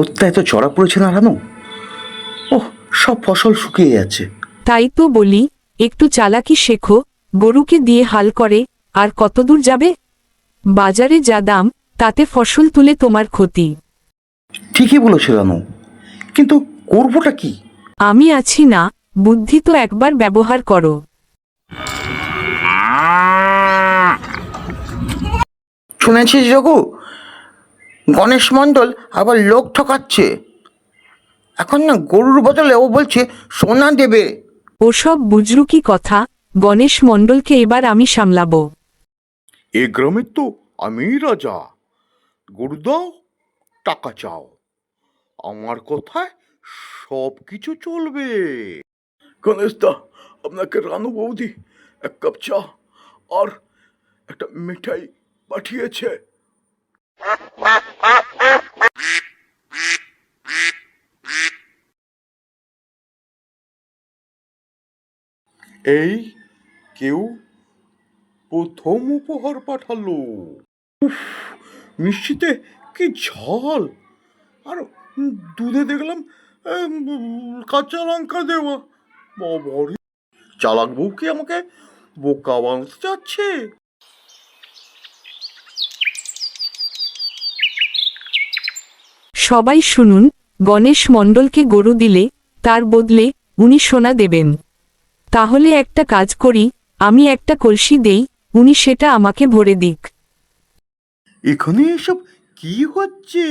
রোদটা এত চড়া পড়েছে না রানু, ওহ সব ফসল শুকিয়ে যাচ্ছে। তাই তো বলি, একটু চালাকি শেখো। গরুকে দিয়ে হাল করে আর কতদূর যাবে? বাজারে যা দাম, তাতে ফসল তুলে তোমার ক্ষতি। ঠিকই বলেছে রানু, কিন্তু করবোটা কি? আমি আছি না, বুদ্ধি তো একবার ব্যবহার করো। শুনেছিস যোগু, গণেশ মণ্ডল আবার লোক ঠকাচ্ছে। এখন না গরুর বদলে ও বলছে সোনা দেবে। ওসব বুজরুকি কথা, গণেশ মণ্ডলকে এবার আমি সামলাবো। এ গ্রামে তো আমি রাজা। গরু দাও, টাকা চাও, আমার কথায় সব কিছু চলবে। গণেশ দা, আপনাকে রানু বৌদি এক কাপ চা আর একটা মিঠাই পাঠিয়েছে। এই কেউ প্রথম উপহার পাঠালো। উফ, মিষ্টিতে কি ঝাল! আর দুধে দেখলাম কাঁচা লঙ্কা দেওয়া। বাবারে, চালাক বউ কি আমাকে বোকা বানাতে চাচ্ছে? সবাই শুনুন, গণেশ মণ্ডলকে গরু দিলে তার বদলে উনি সোনা দেবেন। তাহলে একটা কাজ করি, আমি একটা কলসি দেই, উনি সেটা আমাকে ভরে দিক। এখানে এসব কি হচ্ছে?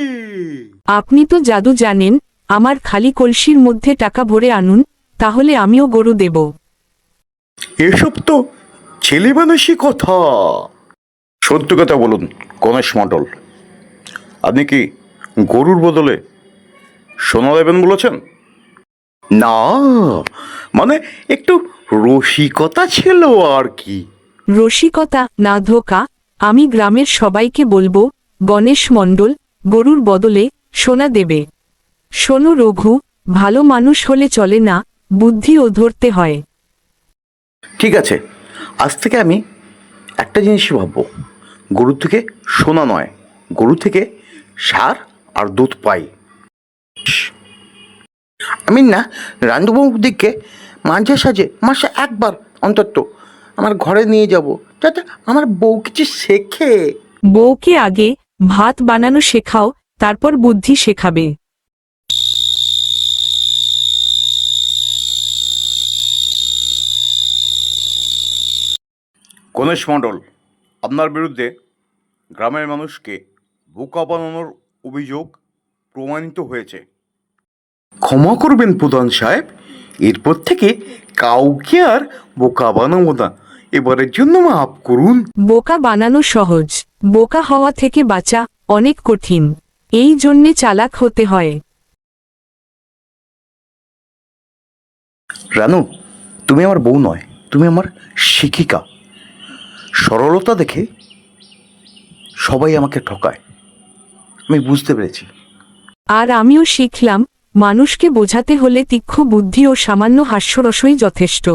আপনি তো জাদু জানেন, আমার খালি কলসির মধ্যে টাকা ভরে আনুন, তাহলে আমিও গরু দেব। এসব তো ছেলে মানুষই কথা। সত্য কথা বলুন গণেশ মণ্ডল, আপনি কি গরুর বদলে সোনা দেবেন বলেছেন? না, মানে একটু রসিকতা ছিল আর কি। রসিকতা না ধোকা, আমি গ্রামের সবাইকে বলবো গণেশ মণ্ডল গরুর বদলে সোনা দেবে। শোনো রঘু, ভালো মানুষ হলে চলে না, বুদ্ধিও ধরতে হয়। ঠিক আছে, আজ থেকে আমি একটা জিনিসই ভাববো, গরু থেকে সোনা নয়, গরু থেকে সার আর দুধ পাই। আমি না রান্ধবৌদিকে মাঝে সাঝে মাসে একবার অন্তত আমার ঘরে নিয়ে যাব, যাতে আমার বউ কিছু শেখে। বউকে আগে ভাত বানানো শেখাও, তারপর বুদ্ধি শেখাবে। গণেশ মণ্ডল, আপনার বিরুদ্ধে গ্রামের মানুষকে বোকা বানানোর অভিযোগ প্রমাণিত হয়েছে। ক্ষমা করবেন প্রধান সাহেব, এরপর থেকে কাউকে আর বোকা বানাবো না, এবারের জন্য মাফ করুন। বোকা বানানো সহজ, বোকা হওয়া থেকে বাঁচা অনেক কঠিন। এই জন্যে চালাক হতে হয়। রানু, তুমি আমার বউ নয়, তুমি আমার শিক্ষিকা। সরলতা দেখে সবাই আমাকে ঠকায়, আমি বুঝতে পেরেছি। আর আমিও শিখলাম, মানুষকে বোঝাতে হলে তীক্ষ্ণ বুদ্ধি ও সামান্য হাস্যরসই যথেষ্ট।